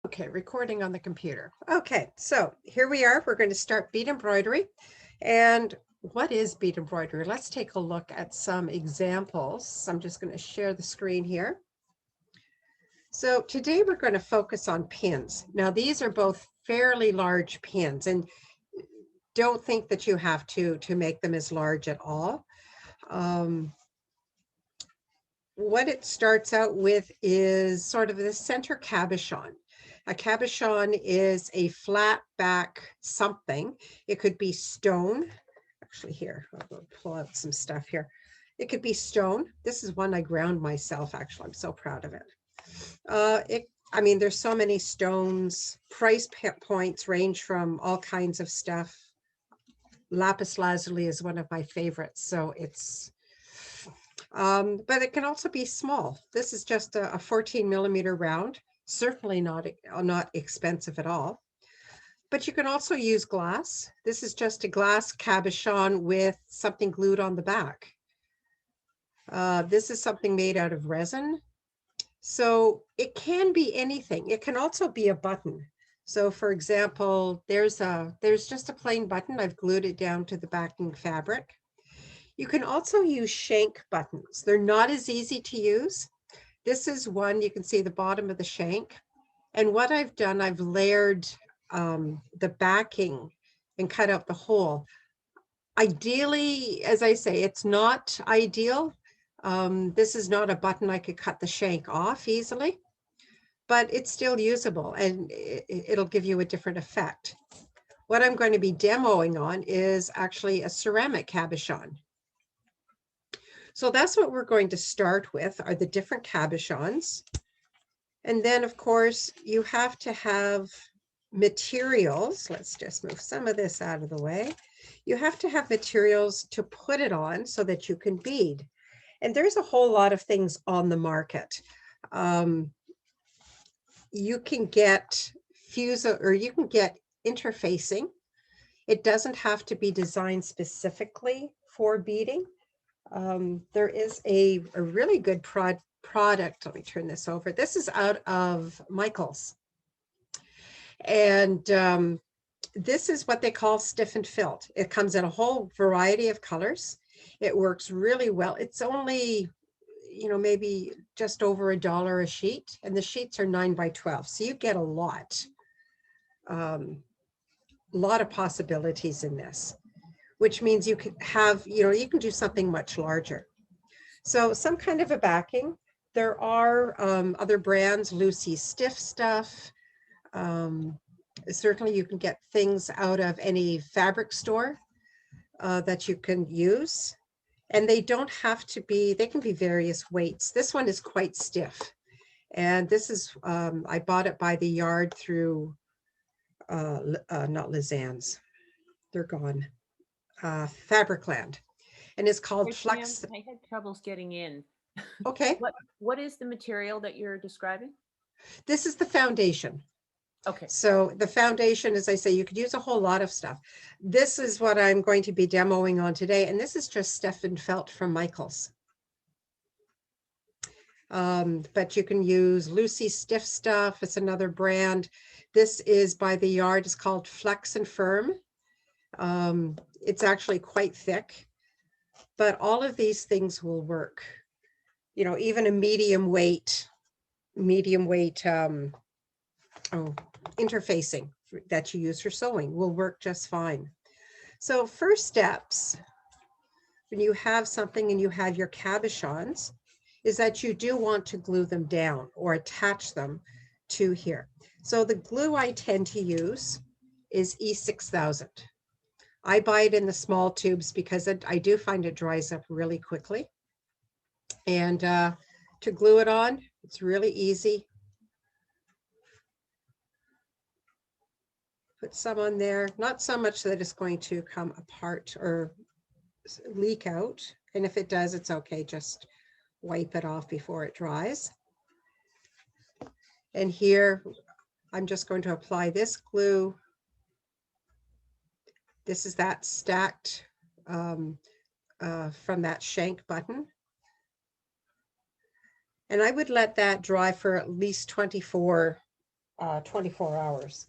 Okay, recording on the computer. Okay, so here we are. We're going to start bead embroidery. And what is bead embroidery? Let's take a look at some examples. I'm just going to share the screen here. So today we're going to focus on pins. Now these are both fairly large pins, and don't think that you have to make them as large at all. What it starts out with is sort of the center cabochon. A cabochon is a flat back something. It could be stone. Actually, here, I'll pull out some stuff here. It could be stone. This is one I ground myself, actually. I'm so proud of it. I mean, there's so many stones. Price points range from all kinds of stuff. Lapis lazuli is one of my favorites, so it's but it can also be small. This is just a 14 millimeter round, certainly not expensive at all. But you can also use glass. This is just a glass cabochon with something glued on the back. This is something made out of resin. So it can be anything. It can also be a button. So for example, there's just a plain button. I've glued it down to the backing fabric. You can also use shank buttons. They're not as easy to use. This is one, you can see the bottom of the shank. And what I've done, I've layered the backing and cut out the hole. Ideally, as I say, it's not ideal. This is not a button I could cut the shank off easily, but it's still usable and it'll give you a different effect. What I'm going to be demoing on is actually a ceramic cabochon. So that's what we're going to start with, are the different cabochons. And then, of course, you have to have materials. Let's just move some of this out of the way. You have to have materials to put it on so that you can bead. And there's a whole lot of things on the market. You can get or you can get interfacing. It doesn't have to be designed specifically for beading. There is a really good product. Let me turn this over. This is out of Michael's. And this is what they call stiffened felt. It comes in a whole variety of colors. It works really well. It's only, maybe just over $1 a sheet, and the sheets are 9 by 12. So you get a lot of possibilities in this, which means you could have, you can do something much larger. So some kind of a backing. There are other brands, Lucy Stiff Stuff. Certainly you can get things out of any fabric store that you can use. And they don't have to be, they can be various weights. This one is quite stiff. And this is, I bought it by the yard through, not Lizanne's, they're gone. Fabricland, and it's called Flex. I had troubles getting in. Okay. What is the material that you're describing? This is the foundation. Okay. So the foundation, as I say, you could use a whole lot of stuff. This is what I'm going to be demoing on today, and this is just stiffened felt from Michael's. But you can use Lucy Stiff Stuff. It's another brand. This is by the yard. It's called Flex and Firm. It's actually quite thick, but all of these things will work. Even a medium weight interfacing that you use for sewing will work just fine. So first steps, when you have something and you have your cabochons, is that you do want to glue them down or attach them to here. So the glue I tend to use is E6000. I buy it in the small tubes because I do find it dries up really quickly. And to glue it on, it's really easy. Put some on there, not so much that it's going to come apart or leak out. And if it does, it's okay. Just wipe it off before it dries. And here, I'm just going to apply this glue. This is that stacked from that shank button. And I would let that dry for at least 24 24 hours.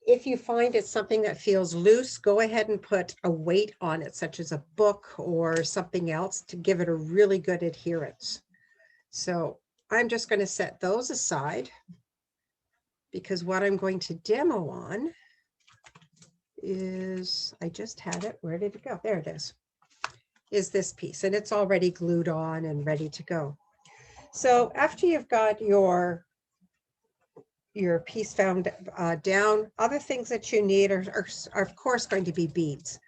If you find it's something that feels loose, go ahead and put a weight on it, such as a book or something else, to give it a really good adherence. So I'm just going to set those aside, because what I'm going to demo on is, I just had it, where did it go? There it is this piece, and it's already glued on and ready to go. So after you've got your piece found down, other things that you need are of course going to be beads.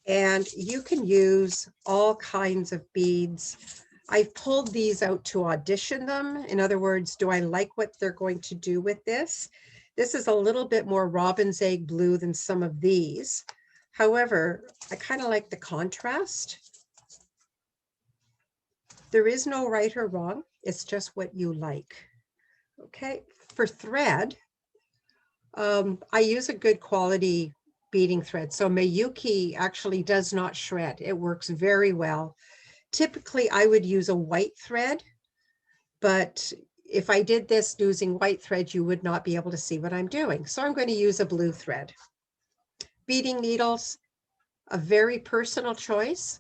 And you can use all kinds of beads. I've pulled these out to audition them. In other words, do I like what they're going to do with this? This is a little bit more robin's egg blue than some of these. However, I kind of like the contrast. There is no right or wrong. It's just what you like. Okay, for thread, I use a good quality beading thread. So Miyuki actually does not shred. It works very well. Typically, I would use a white thread, but if I did this using white thread, you would not be able to see what I'm doing. So I'm going to use a blue thread. Beading needles, a very personal choice.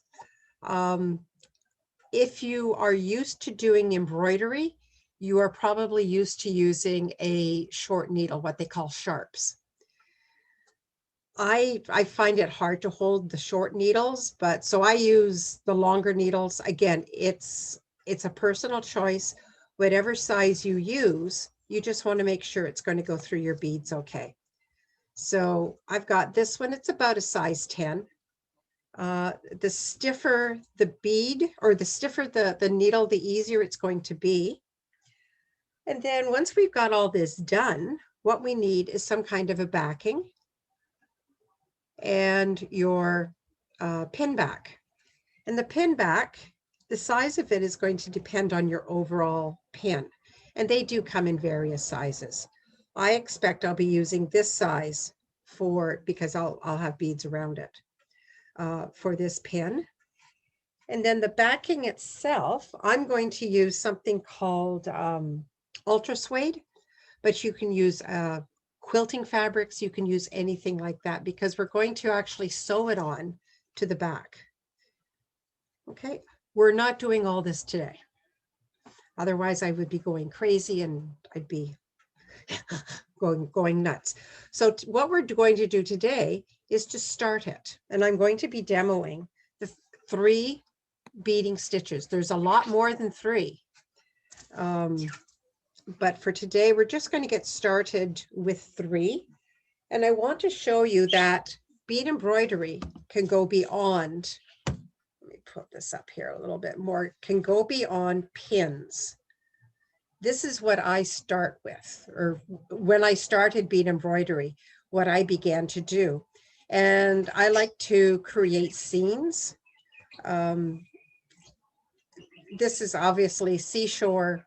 If you are used to doing embroidery, you are probably used to using a short needle, what they call sharps. I find it hard to hold the short needles, but so I use the longer needles. Again, it's a personal choice. Whatever size you use, you just want to make sure it's going to go through your beads okay. So I've got this one, it's about a size 10. The stiffer the bead, or the stiffer the needle, the easier it's going to be. And then once we've got all this done, what we need is some kind of a backing and your pin back. And the pin back, the size of it is going to depend on your overall pin. And they do come in various sizes. I expect I'll be using this size because I'll have beads around it for this pin. And then the backing itself, I'm going to use something called ultra suede, but you can use quilting fabrics, you can use anything like that, because we're going to actually sew it on to the back. Okay, we're not doing all this today. Otherwise I would be going crazy and I'd be going nuts. So what we're going to do today is to start it. And I'm going to be demoing the 3 beading stitches. There's a lot more than 3. But for today, we're just going to get started with 3. And I want to show you that bead embroidery can go beyond, let me put this up here a little bit more, can go beyond pins. This is what I start with, or when I started bead embroidery, what I began to do. And I like to create scenes. This is obviously seashore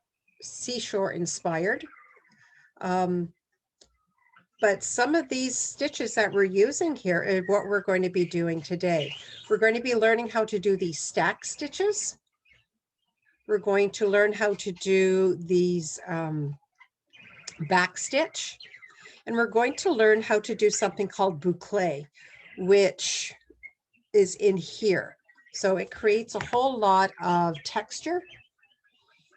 inspired. But some of these stitches that we're using here are what we're going to be doing today. We're going to be learning how to do these stack stitches. We're going to learn how to do these back stitch. And we're going to learn how to do something called boucle, which is in here. So it creates a whole lot of texture.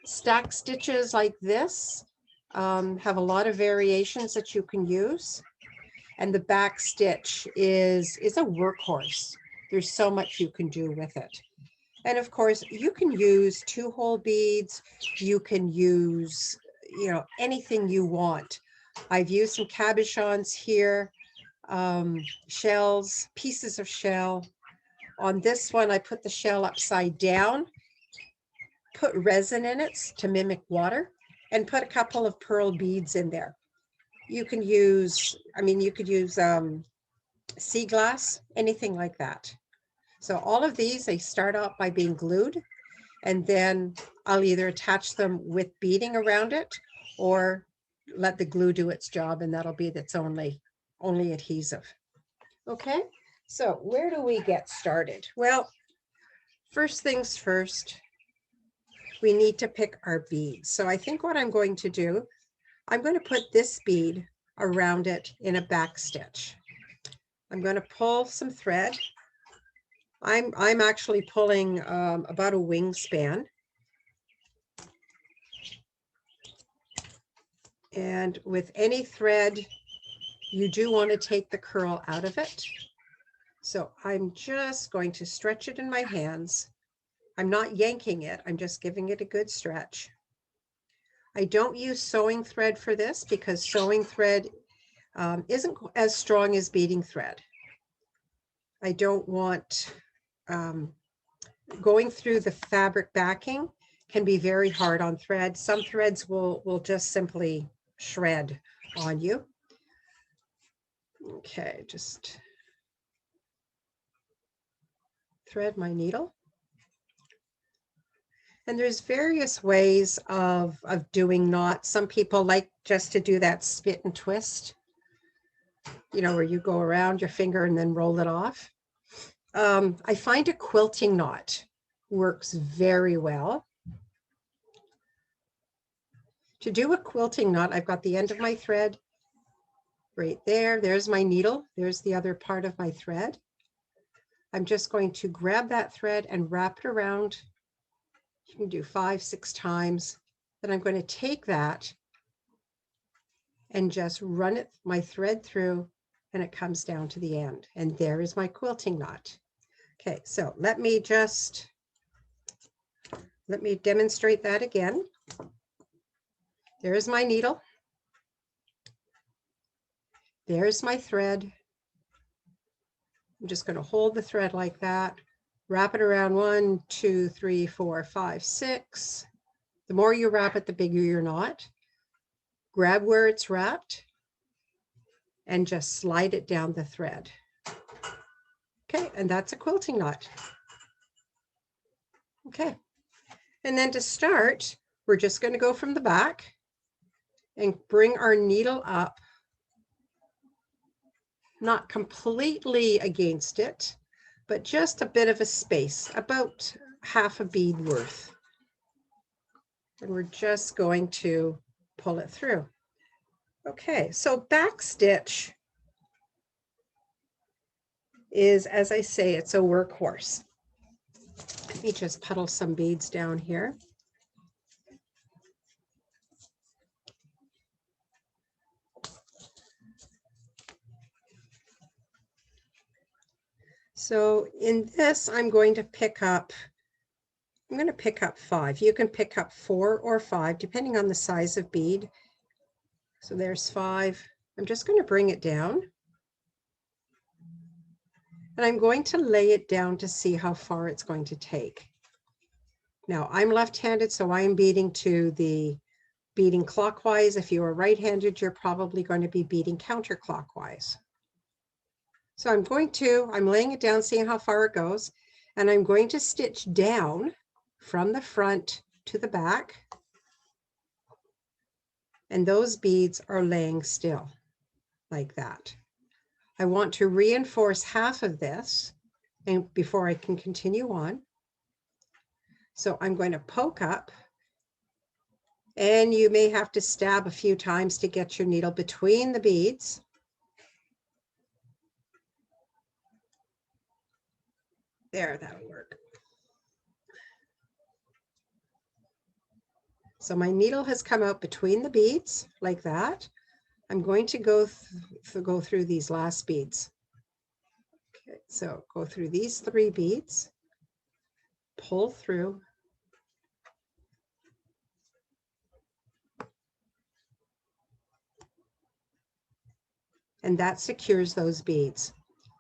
Stack stitches like this have a lot of variations that you can use. And the back stitch is a workhorse. There's so much you can do with it. And of course, you can use 2-hole beads. You can use, anything you want. I've used some cabochons here, shells, pieces of shell. On this one, I put the shell upside down, put resin in it to mimic water, and put a couple of pearl beads in there. You can use, you could use sea glass, anything like that. So all of these, they start out by being glued, and then I'll either attach them with beading around it or let the glue do its job, and that'll be its only adhesive. Okay, so where do we get started? Well, first things first, we need to pick our beads. So I think what I'm going to do, I'm going to put this bead around it in a back stitch. I'm going to pull some thread. I'm actually pulling about a wingspan. And with any thread, you do want to take the curl out of it. So I'm just going to stretch it in my hands. I'm not yanking it. I'm just giving it a good stretch. I don't use sewing thread for this because sewing thread isn't as strong as beading thread. I don't want going through the fabric backing can be very hard on thread. Some threads will just simply shred on you. Okay, just thread my needle. And there's various ways of doing knots. Some people like just to do that spit and twist, you know, where you go around your finger and then roll it off. I find a quilting knot works very well. To do a quilting knot, I've got the end of my thread right there. There's my needle. There's the other part of my thread. I'm just going to grab that thread and wrap it around. You can do 5, 6 times. Then I'm going to take that and just run it, my thread through, and it comes down to the end. And there is my quilting knot. Okay, so let me demonstrate that again. There's my needle. There's my thread. I'm just going to hold the thread like that, wrap it around 1, 2, 3, 4, 5, 6. The more you wrap it, the bigger your knot. Grab where it's wrapped and just slide it down the thread. Okay, and that's a quilting knot. Okay, and then to start, we're just going to go from the back and bring our needle up, not completely against it, but just a bit of a space, about half a bead worth. And we're just going to pull it through. Okay, so back stitch is, as I say, it's a workhorse. Let me just puddle some beads down here. So in this, I'm going to pick up 5. You can pick up 4 or 5, depending on the size of bead. So there's 5. I'm just going to bring it down. And I'm going to lay it down to see how far it's going to take. Now, I'm left-handed, so I'm beading clockwise. If you are right-handed, you're probably going to be beading counterclockwise. So I'm laying it down, seeing how far it goes, and I'm going to stitch down from the front to the back. And those beads are laying still like that. I want to reinforce half of this and before I can continue on. So I'm going to poke up, and you may have to stab a few times to get your needle between the beads. There, that'll work. So my needle has come out between the beads like that. I'm going to go through these last beads. Okay, so go through these 3 beads, pull through, and that secures those beads.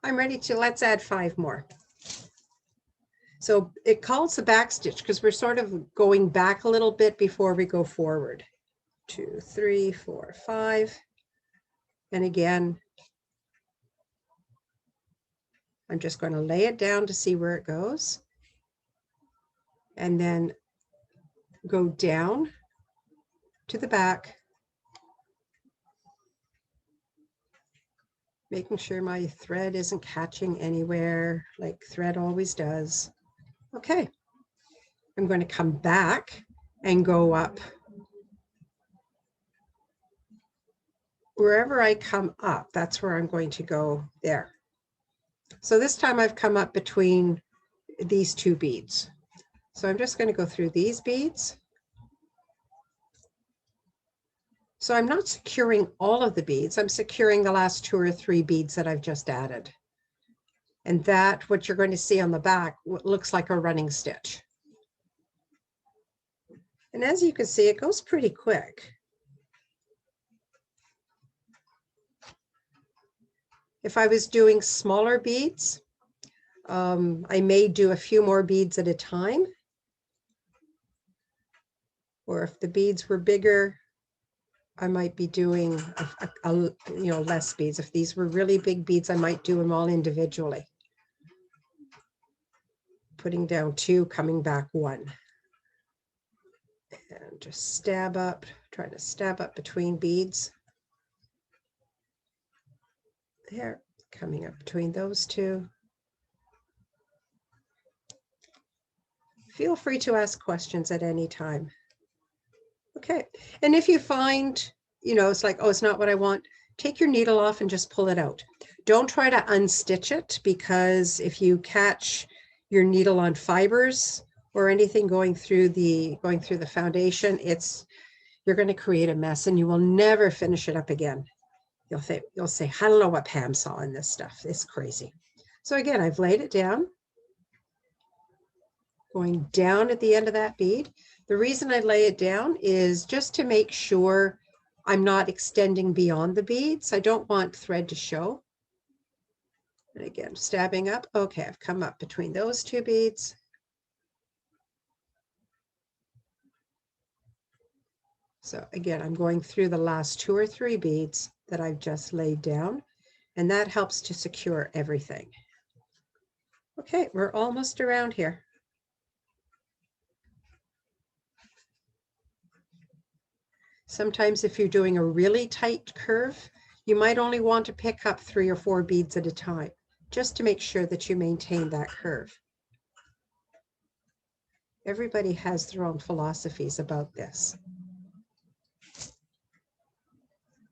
I'm ready to, let's add 5 more. So it calls the back stitch because we're sort of going back a little bit before we go forward. 2, 3, 4, 5. And again, I'm just going to lay it down to see where it goes. And then go down to the back, making sure my thread isn't catching anywhere like thread always does. Okay, I'm going to come back and go up wherever I come up, that's where I'm going to go there. So this time I've come up between these two beads. So I'm just going to go through these beads. So I'm not securing all of the beads. I'm securing the last 2 or 3 beads that I've just added. And that, what you're going to see on the back, looks like a running stitch. And as you can see, it goes pretty quick. If I was doing smaller beads, I may do a few more beads at a time. Or if the beads were bigger, I might be doing less beads. If these were really big beads, I might do them all individually. Putting down 2, coming back 1. And just stab up, try to stab up between beads. There, coming up between those 2. Feel free to ask questions at any time. Okay, and if you find, it's like, oh, it's not what I want, take your needle off and just pull it out. Don't try to unstitch it, because if you catch your needle on fibers or anything going through the foundation, you're going to create a mess and you will never finish it up again. You'll say, I don't know what Pam saw in this stuff. It's crazy. So again, I've laid it down, going down at the end of that bead. The reason I lay it down is just to make sure I'm not extending beyond the beads. I don't want thread to show. And again, stabbing up. Okay, I've come up between those 2 beads. So again, I'm going through the last 2 or 3 beads that I've just laid down, and that helps to secure everything. Okay, we're almost around here. Sometimes if you're doing a really tight curve, you might only want to pick up 3 or 4 beads at a time, just to make sure that you maintain that curve. Everybody has their own philosophies about this.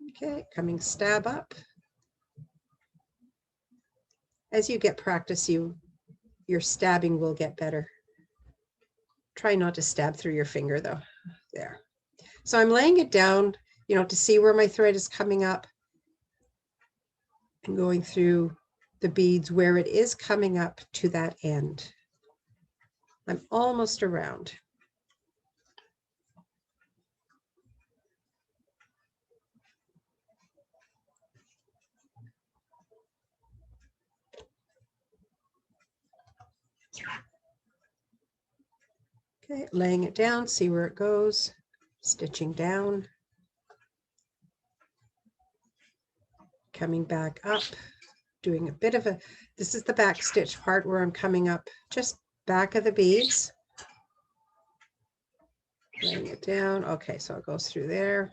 Okay, coming stab up. As you get practice, your stabbing will get better. Try not to stab through your finger though. There. So I'm laying it down, to see where my thread is coming up and going through the beads where it is coming up to that end. I'm almost around. Okay, laying it down, see where it goes, stitching down, coming back up, doing a bit of this is the back stitch part where I'm coming up just back of the beads, laying it down. Okay, so it goes through there.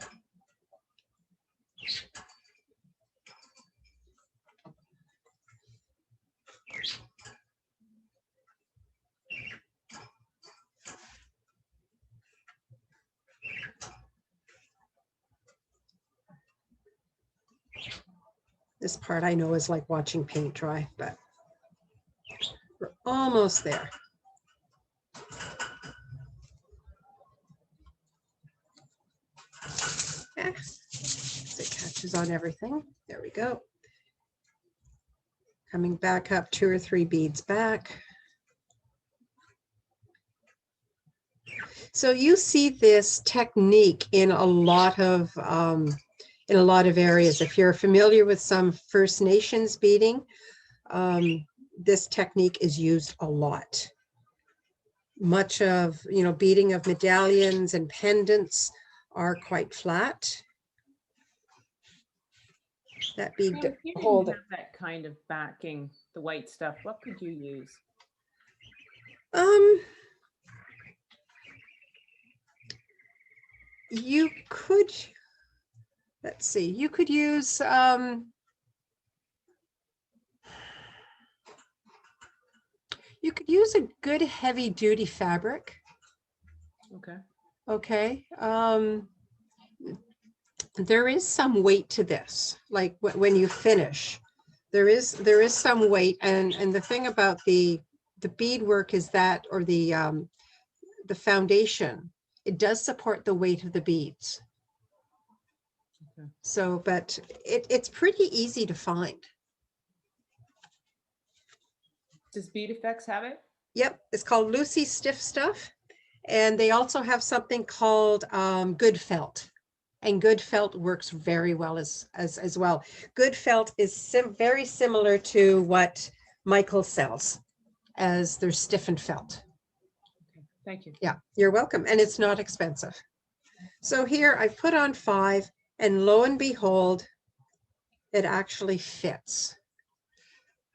This part I know is like watching paint dry, but we're almost there. Yeah, so it catches on everything. There we go. Coming back up 2 or 3 beads back. So you see this technique in a lot of areas. If you're familiar with some First Nations beading, this technique is used a lot. Much of, beading of medallions and pendants are quite flat. That bead, If you didn't have that kind of backing, the white stuff, what could you use? You could, let's see, you could use you could use a good heavy duty fabric. Okay. Okay. there is some weight to this. Like when you finish, there is some weight. And the thing about the beadwork is that, or the foundation, it does support the weight of the beads. Okay. So, but it's pretty easy to find. Does Bead Effects have it? Yep, it's called Lucy Stiff Stuff. And they also have something called Good Felt. And Good Felt works very well as well. Good Felt is very similar to what Michael sells as their stiffened felt. Okay. Thank you. Yeah, you're welcome. And it's not expensive. So here I put on 5, and lo and behold, it actually fits.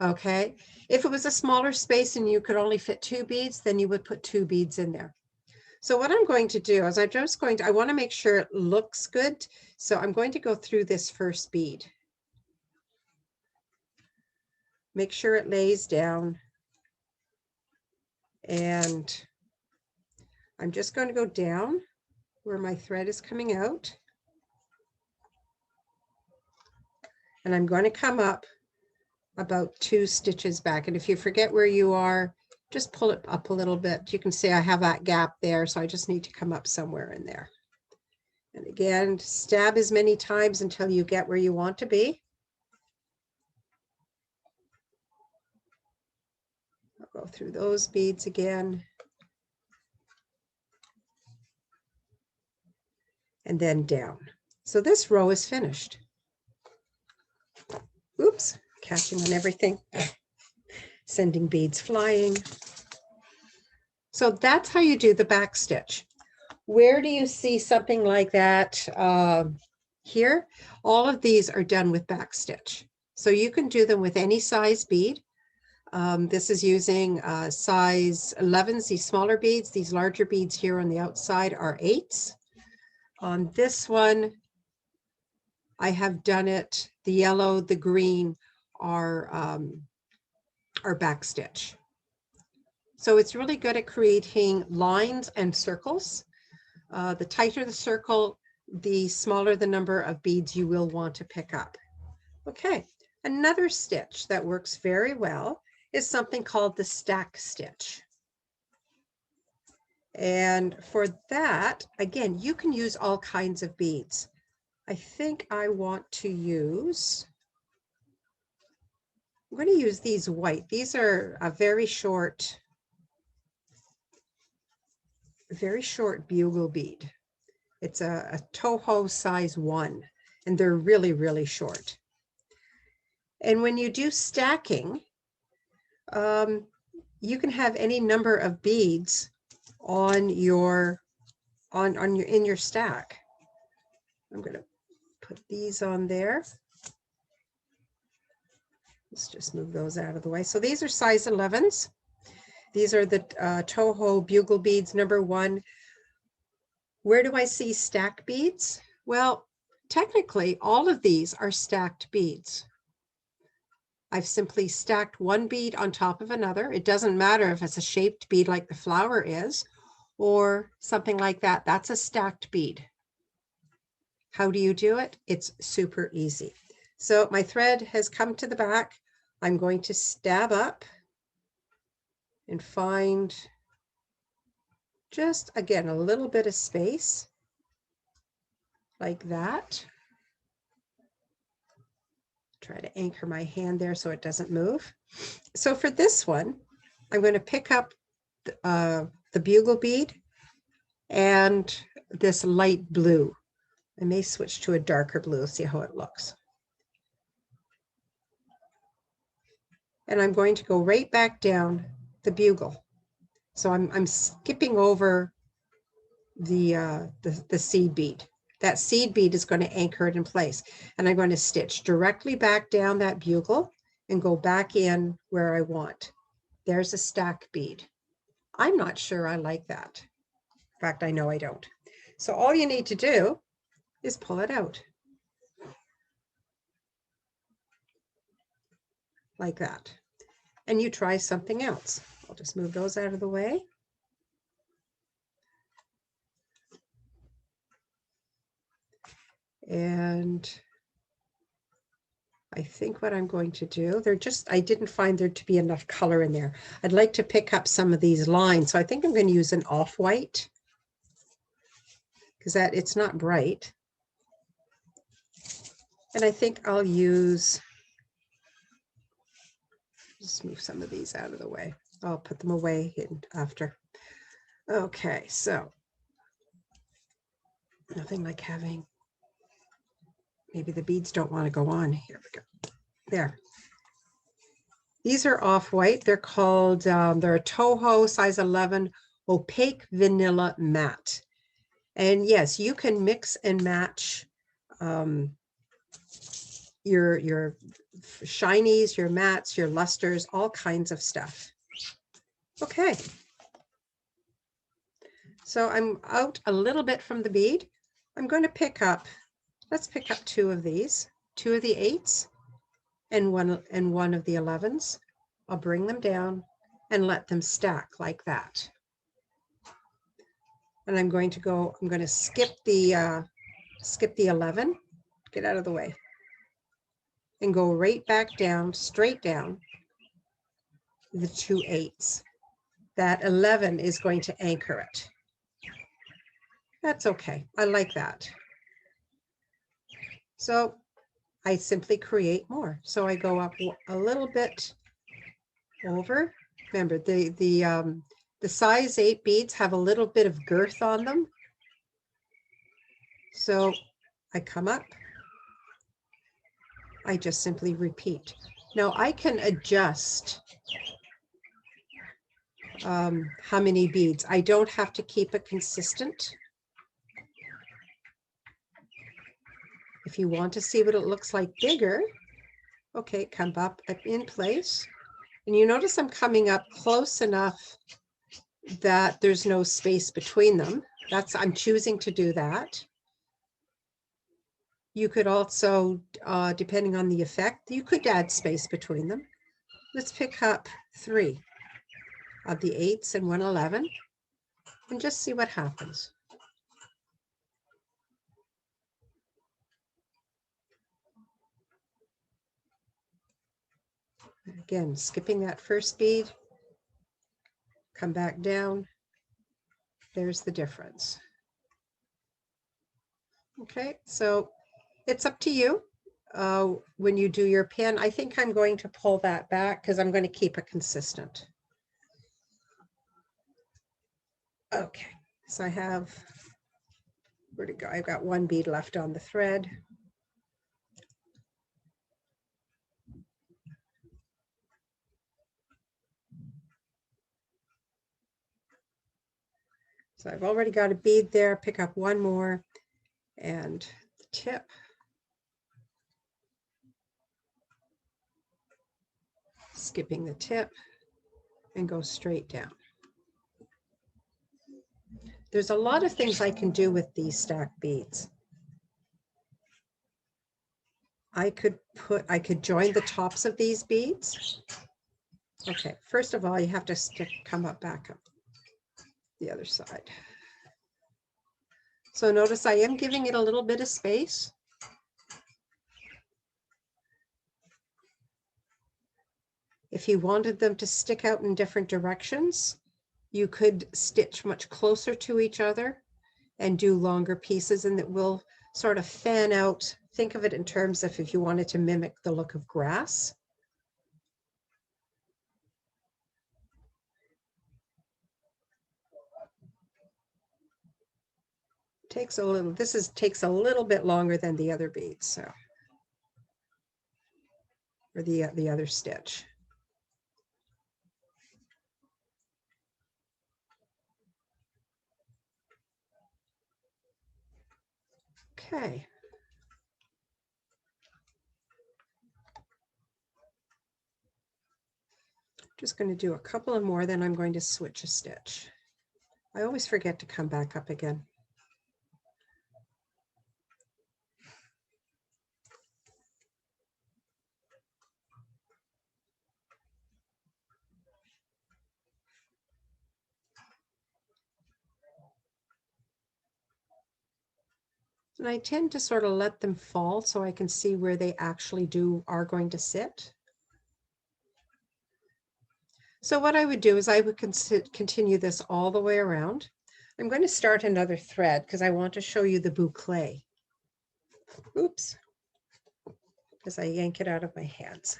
Okay. If it was a smaller space and you could only fit 2 beads, then you would put 2 beads in there. So what I'm going to do is I want to make sure it looks good. So I'm going to go through this first bead. Make sure it lays down. And I'm just going to go down where my thread is coming out. And I'm going to come up about 2 stitches back. And if you forget where you are, just pull it up a little bit. You can see I have that gap there, so I just need to come up somewhere in there. And again, stab as many times until you get where you want to be. I'll go through those beads again. And then down. So this row is finished. Oops, catching on everything. Sending beads flying. So that's how you do the back stitch. Where do you see something like that here? All of these are done with back stitch. So you can do them with any size bead. This is using size 11s, these smaller beads. These larger beads here on the outside are 8s. On this one, I have done it. The yellow, the green are back stitch. So it's really good at creating lines and circles. The tighter the circle, the smaller the number of beads you will want to pick up. Okay, another stitch that works very well is something called the stack stitch. And for that, again, you can use all kinds of beads. I think I want to use, I'm going to use these white. These are a very short bugle bead. It's a Toho size 1, and they're really, really short. And when you do stacking, you can have any number of beads on your in your stack. I'm going to put these on there. Let's just move those out of the way. So these are size 11s. These are the Toho bugle beads number 1. Where do I see stack beads? Well, technically, all of these are stacked beads. I've simply stacked one bead on top of another. It doesn't matter if it's a shaped bead like the flower is, or something like that. That's a stacked bead. How do you do it? It's super easy. So my thread has come to the back. I'm going to stab up and find just, again, a little bit of space like that. Try to anchor my hand there so it doesn't move. So for this one, I'm going to pick up the bugle bead and this light blue. I may switch to a darker blue, see how it looks. And I'm going to go right back down the bugle. So I'm skipping over the seed bead. That seed bead is going to anchor it in place. And I'm going to stitch directly back down that bugle and go back in where I want. There's a stack bead. I'm not sure I like that. In fact, I know I don't. So all you need to do is pull it out. Like that. And you try something else. I'll just move those out of the way. And I think what I'm going to do, I didn't find there to be enough color in there. I'd like to pick up some of these lines. So I think I'm going to use an off-white because it's not bright. And I think I'll use, just move some of these out of the way. I'll put them away after. Okay, so nothing like having, maybe the beads don't want to go on. Here we go. There. These are off-white. They're called, they're a Toho size 11 opaque vanilla matte. And yes, you can mix and match your shinies, your mattes, your lusters, all kinds of stuff. Okay. So I'm out a little bit from the bead. I'm going to pick up, let's pick up two of these, two of the 8s and one of the 11s. I'll bring them down and let them stack like that. And I'm going to skip the 11, get out of the way, and go right back down, straight down the 2 8s. That 11 is going to anchor it. That's okay. I like that. So I simply create more. So I go up a little bit over. Remember, the size 8 beads have a little bit of girth on them. So I come up. I just simply repeat. Now I can adjust how many beads. I don't have to keep it consistent. If you want to see what it looks like bigger, okay, come up in place. And you notice I'm coming up close enough that there's no space between them. I'm choosing to do that. You could also, depending on the effect, you could add space between them. Let's pick up 3 of the 8s and 111 and just see what happens. Again, skipping that first bead, come back down. There's the difference. Okay, so it's up to you. When you do your pin, I think I'm going to pull that back because I'm going to keep it consistent. Okay, so I have, where'd it go? I've got 1 bead left on the thread. So I've already got a bead there, pick up 1 more and the tip. Skipping the tip and go straight down. There's a lot of things I can do with these stacked beads. I could join the tops of these beads. Okay, first of all, you have to come up back up the other side. So notice I am giving it a little bit of space. If you wanted them to stick out in different directions, you could stitch much closer to each other and do longer pieces, and it will sort of fan out. Think of it in terms of if you wanted to mimic the look of grass. Takes a little, takes a little bit longer than the other beads, so, or the other stitch. Okay. Just going to do a couple of more, then I'm going to switch a stitch. I always forget to come back up again. And I tend to sort of let them fall so I can see where they actually are going to sit. So what I would do is I would continue this all the way around. I'm going to start another thread because I want to show you the boucle. Oops, as I yank it out of my hands.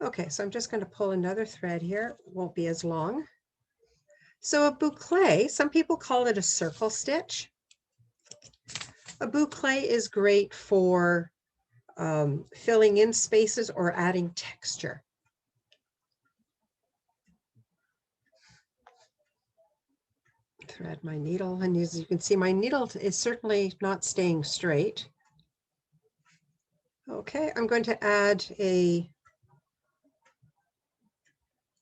Okay, so I'm just going to pull another thread here. It won't be as long. So a boucle, some people call it a circle stitch. A boucle is great for filling in spaces or adding texture. Thread my needle, and as you can see, my needle is certainly not staying straight. Okay, I'm going to add a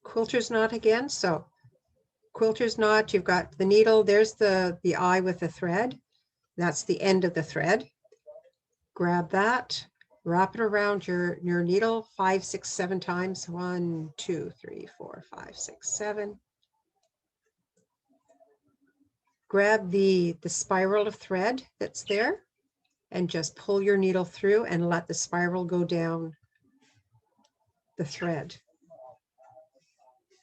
quilter's knot again. So quilter's knot, you've got the needle, there's the eye with the thread. That's the end of the thread. Grab that, wrap it around your needle 5, 6, 7 times. 1, 2, 3, 4, 5, 6, 7. Grab the spiral of thread that's there and just pull your needle through and let the spiral go down the thread.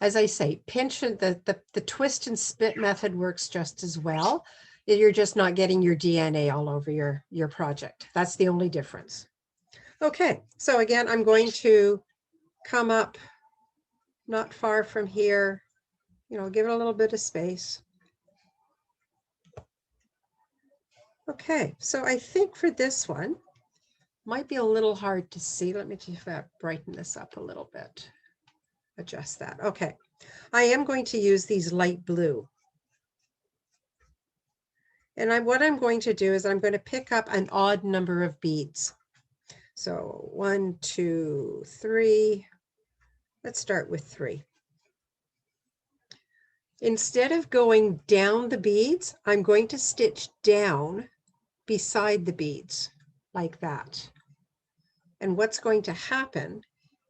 As I say, pinch, the twist and spit method works just as well. You're just not getting your DNA all over your project. That's the only difference. Okay, so again, I'm going to come up not far from here, you know, give it a little bit of space. Okay, so I think for this one, might be a little hard to see. Let me just brighten this up a little bit. Adjust that. Okay, I am going to use these light blue. And what I'm going to do is I'm going to pick up an odd number of beads. So 1, 2, 3. Let's start with 3. Instead of going down the beads, I'm going to stitch down beside the beads like that. And what's going to happen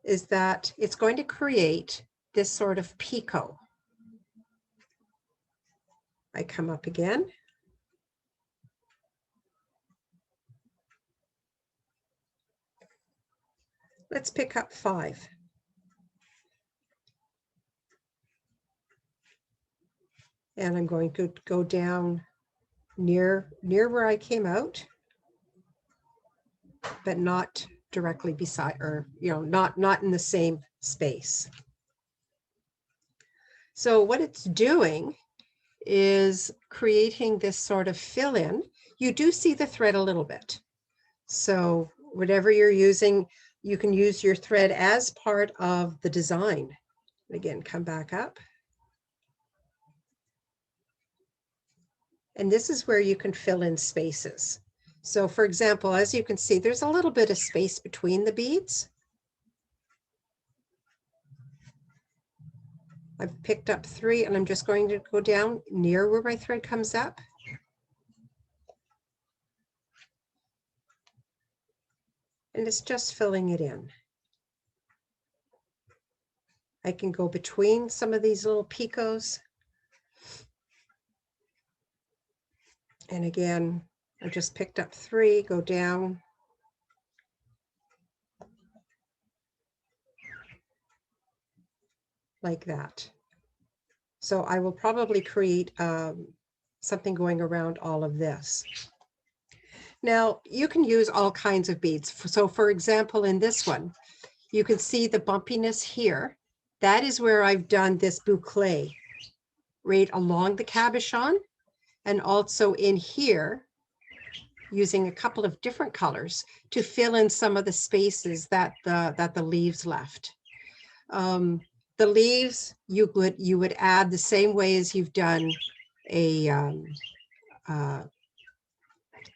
is that it's going to create this sort of picot. I come up again. Let's pick up 5. And I'm going to go down near where I came out, but not directly beside, or not in the same space. So what it's doing is creating this sort of fill in. You do see the thread a little bit. So whatever you're using, you can use your thread as part of the design. Again, come back up. And this is where you can fill in spaces. So for example, as you can see, there's a little bit of space between the beads. I've picked up 3 and I'm just going to go down near where my thread comes up. And it's just filling it in. I can go between some of these little picots. And again, I just picked up 3, go down. Like that. So I will probably create something going around all of this. Now you can use all kinds of beads. So for example, in this one, you can see the bumpiness here. That is where I've done this boucle right along the cabochon, and also in here using a couple of different colors to fill in some of the spaces that the leaves left. The leaves you would add the same way as you've done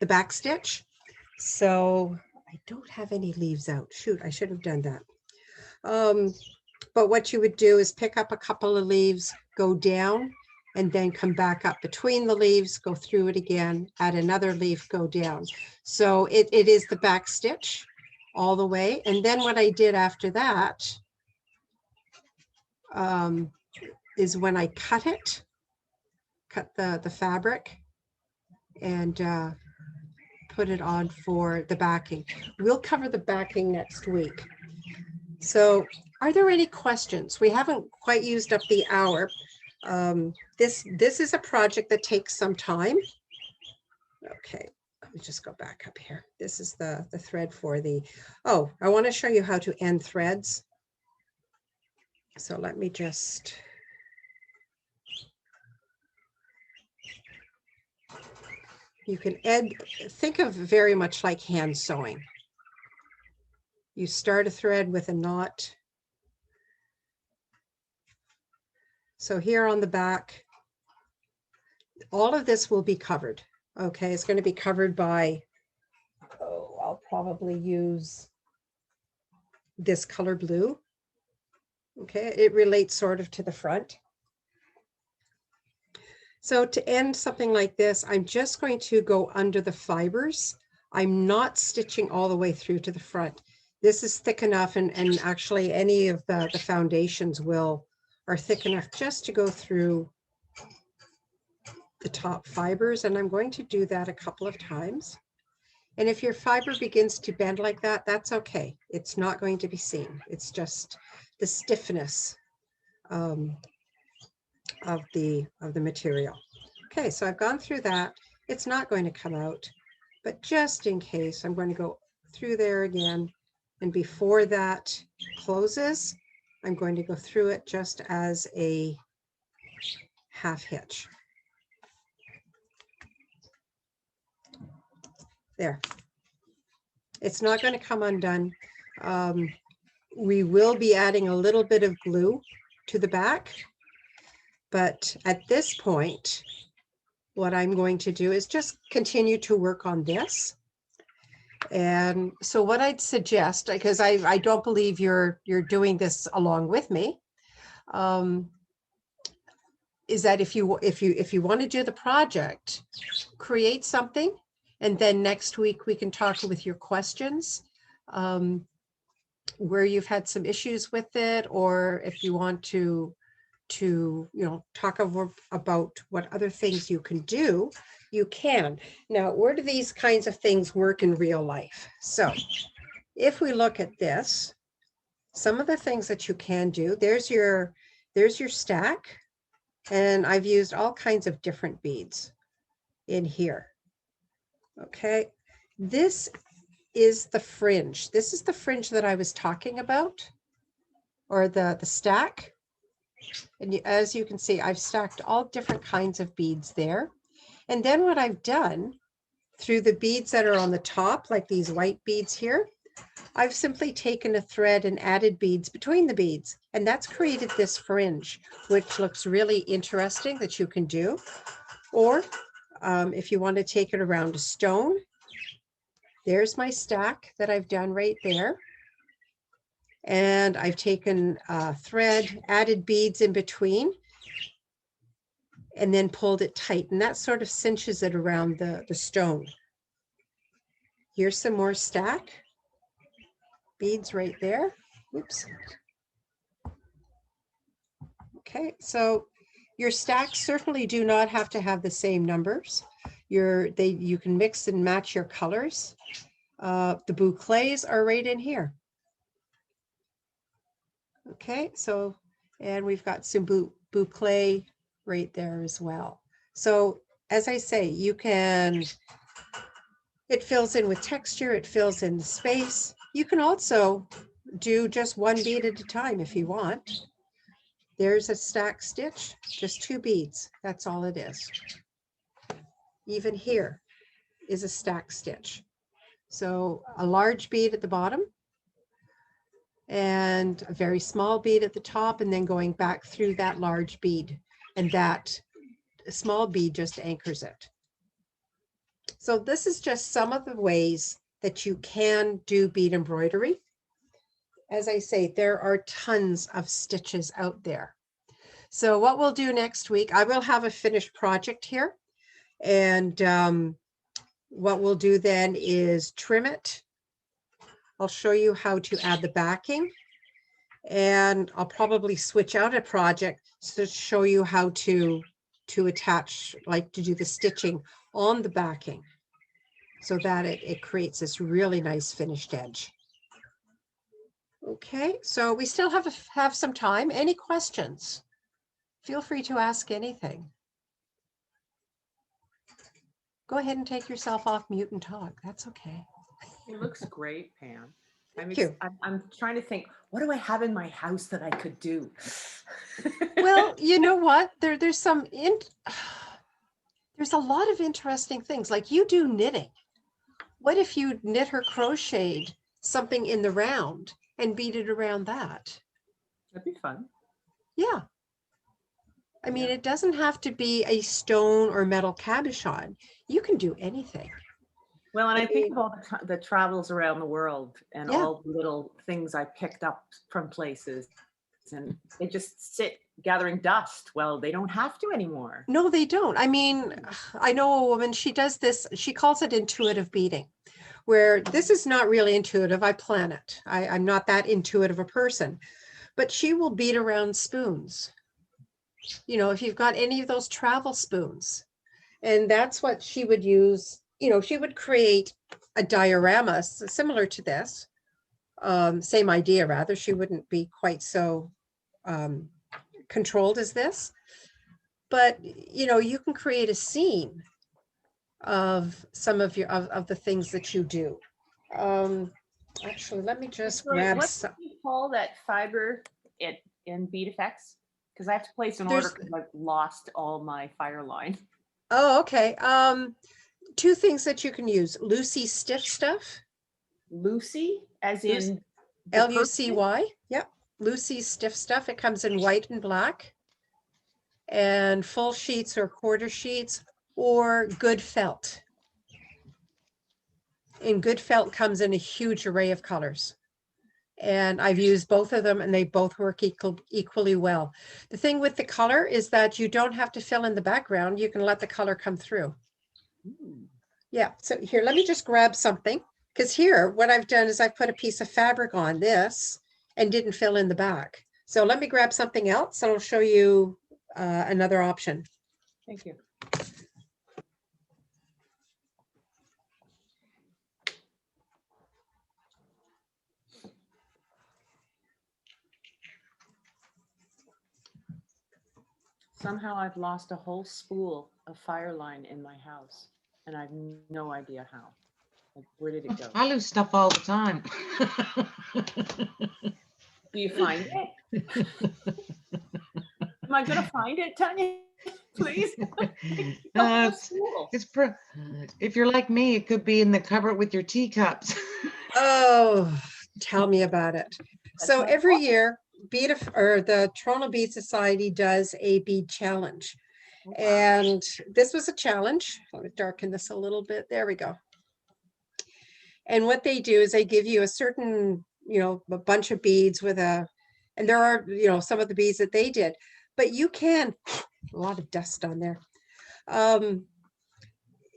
the back stitch. So I don't have any leaves out. Shoot, I should have done that. But what you would do is pick up a couple of leaves, go down, and then come back up between the leaves, go through it again, add another leaf, go down. So it is the back stitch all the way. And then what I did after that is when I cut the fabric, and put it on for the backing. We'll cover the backing next week. So are there any questions? We haven't quite used up the hour. This is a project that takes some time. Okay, let me just go back up here. This is the thread for the, oh, I want to show you how to end threads. So let me just, you can end, think of very much like hand sewing. You start a thread with a knot. So here on the back, all of this will be covered. Okay, it's going to be covered by, oh, I'll probably use this color blue. Okay, it relates sort of to the front. So to end something like this, I'm just going to go under the fibers. I'm not stitching all the way through to the front. This is thick enough, and actually any of the foundations are thick enough just to go through the top fibers, and I'm going to do that a couple of times. And if your fiber begins to bend like that, that's okay. It's not going to be seen. It's just the stiffness of the material. Okay, so I've gone through that. It's not going to come out, but just in case, I'm going to go through there again. And before that closes, I'm going to go through it just as a half hitch. There. It's not going to come undone. We will be adding a little bit of glue to the back, but at this point, what I'm going to do is just continue to work on this. And so what I'd suggest, because I don't believe you're doing this along with me, is that if you want to do the project, create something, and then next week we can talk with your questions, where you've had some issues with it, or if you want to talk about what other things you can do, you can. Now, where do these kinds of things work in real life? So if we look at this, some of the things that you can do, there's your stack, and I've used all kinds of different beads in here. Okay, this is the fringe. This is the fringe that I was talking about, or the stack. And as you can see, I've stacked all different kinds of beads there. And then what I've done through the beads that are on the top, like these white beads here, I've simply taken a thread and added beads between the beads. And that's created this fringe, which looks really interesting that you can do. Or if you want to take it around a stone, there's my stack that I've done right there. And I've taken a thread, added beads in between, and then pulled it tight. And that sort of cinches it around the stone. Here's some more stack. Beads right there. Oops. Okay, so your stacks certainly do not have to have the same numbers. You can mix and match your colors. The bouclés are right in here. Okay, so, and we've got some bouclé right there as well. So as I say, you can, it fills in with texture, it fills in the space. You can also do just one bead at a time if you want. There's a stack stitch, just 2 beads. That's all it is. Even here is a stack stitch. So a large bead at the bottom and a very small bead at the top, and then going back through that large bead, and that small bead just anchors it. So this is just some of the ways that you can do bead embroidery. As I say, there are tons of stitches out there. So what we'll do next week, I will have a finished project here, and what we'll do then is trim it. I'll show you how to add the backing, and I'll probably switch out a project to show you how to attach, like to do the stitching on the backing. so that it creates this really nice finished edge. Okay, so we still have some time. Any questions? Feel free to ask anything. Go ahead and take yourself off mute and talk. That's okay. It looks great, Pam. Thank you. I'm trying to think, what do I have in my house that I could do? Well, you know what? There's a lot of interesting things. Like you do knitting. What if you knit her crocheted something in the round and beaded around that? That'd be fun. Yeah. I mean, Yeah. it doesn't have to be a stone or metal cabochon. You can do anything. Well, and I think mean, of all the travels around the world and yeah. all the little things I picked up from places, and they just sit gathering dust. Well, they don't have to anymore. No, they don't. I mean, I know a woman, she does this, she calls it intuitive beading, where this is not really intuitive. I plan it. I'm not that intuitive a person, but she will bead around spoons. You know, if you've got any of those travel spoons, and that's what she would use. You know, she would create a diorama similar to this, same idea rather. She wouldn't be quite so controlled as this, but you know, you can create a scene of some of of the things that you do. Actually, let me just grab What some. do you call that fiber in Bead Effects? Because I have to place an order There's, because I've lost all my fire line. oh, okay. Two things that you can use: Lucy stiff stuff. Lucy, as Lucy, in the person? Lucy. Yep, Lucy's stiff stuff. It comes in white and black, and full sheets or quarter sheets, or good felt. And good felt comes in a huge array of colors. And I've used both of them and they both work equally well. The thing with the color is that you don't have to fill in the background. You can let the color come through. Yeah, so here, let me just grab something, because here, what I've done is I've put a piece of fabric on this and didn't fill in the back. So let me grab something else and I'll show you another option. Thank you. Somehow I've lost a whole spool of fire line in my house, and I have no idea how. Like, where did it go? I lose stuff all the time. Do you find it? Am I going to find it, Tanya? Please. If you're like me, it could be in the cupboard with your teacups. Oh, tell me about it. So That's every year, the Toronto Bead Society does a bead challenge. wow. And this was a challenge. Let me darken this a little bit. There we go. And what they do is they give you a certain, you know, a bunch of beads with and there are, you know, some of the beads that they did, but you can, a lot of dust on there.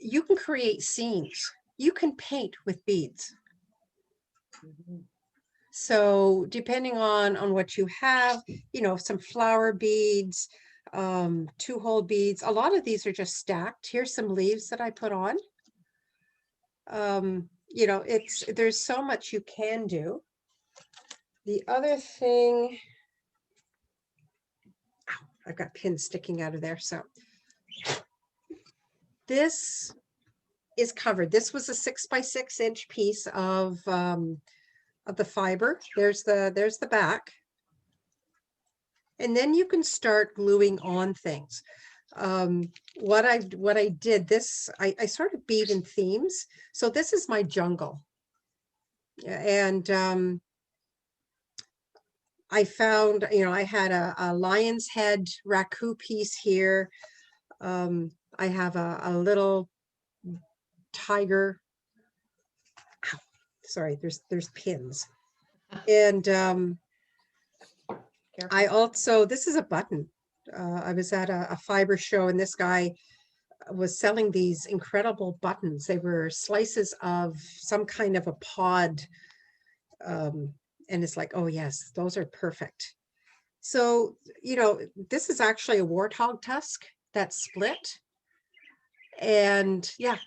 You can create scenes. You can paint with beads. So depending on what you have, you know, some flower beads, 2-hole beads, a lot of these are just stacked. Here's some leaves that I put on. You know, there's so much you can do. The other thing, ow, I've got pins sticking out of there. So this is covered. This was a 6x6 piece of the fiber. There's the back. And then you can start gluing on things. What I did, I sort of bead in themes. So this is my jungle. And I found, you know, I had a lion's head raku piece here. I have a little tiger. Ow, sorry, there's pins. And I also, this is a button. I was at a fiber show and this guy was selling these incredible buttons. They were slices of some kind of a pod. And it's like, oh yes, those are perfect. So, you know, this is actually a warthog tusk that's split. And yeah,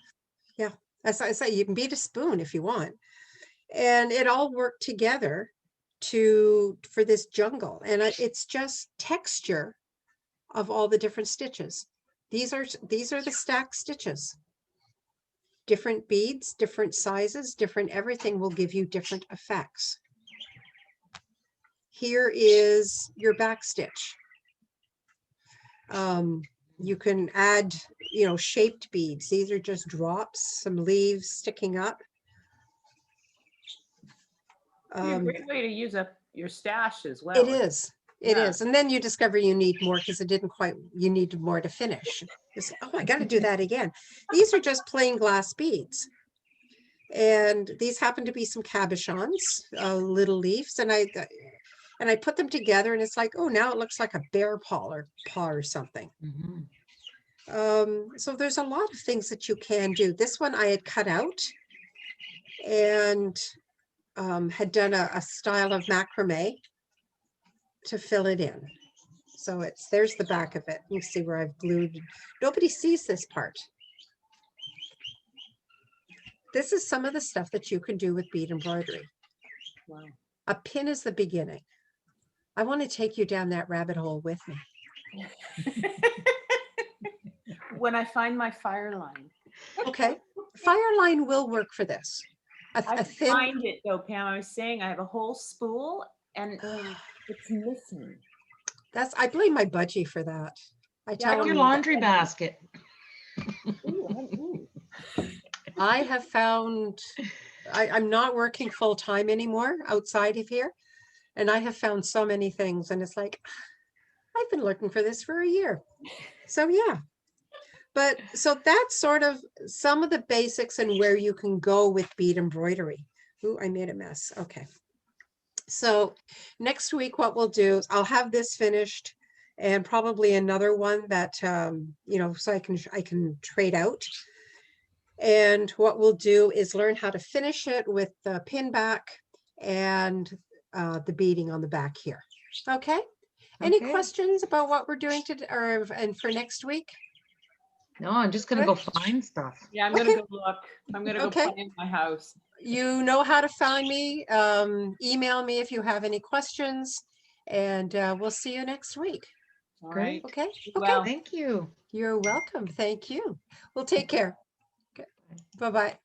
As I say, you can beat a spoon if you want. And it all worked together for this jungle. And it's just texture of all the different stitches. These are the stacked stitches. Different beads, different sizes, different everything will give you different effects. Here is your back stitch. You can add, shaped beads. These are just drops, some leaves sticking up. Be a great way to use up your stash as well. It is. It Yeah. is. And then you discover you need more because you need more to finish. It's, oh, I got to do that again. These are just plain glass beads. And these happen to be some cabochons, little leaves. And I put them together and it's like, oh, now it looks like a bear paw or something. So there's a lot of things that you can do. This one I had cut out and had done a style of macrame to fill it in. So there's the back of it. You see where I've glued. Nobody sees this part. This is some of the stuff that you can do with bead embroidery. Wow. A pin is the beginning. I want to take you down that rabbit hole with me. When I find my fire line. Okay. Fire line will work for this. I A thin. find it though, Pam. I was saying I have a whole spool and it's missing. I blame my budgie for that. I tell Your him laundry basket. Ooh. I have found I'm not working full time anymore outside of here. And I have found so many things and it's like, I've been looking for this for a year. So yeah. But so that's sort of some of the basics and where you can go with bead embroidery. Ooh, I made a mess. Okay. So next week, what we'll do is I'll have this finished and probably another one that, so I can trade out. And what we'll do is learn how to finish it with the pin back and the beading on the back here. Okay. Any Okay. questions about what we're doing today and for next week? No, I'm just gonna go find stuff. Yeah, I'm gonna go look. I'm gonna go Okay. play in my house. You know how to find me. Email me if you have any questions, and we'll see you next week. All Great. right. Okay. Well. Okay. Thank you. You're welcome. Thank you. Well, take care. Okay. Bye-bye.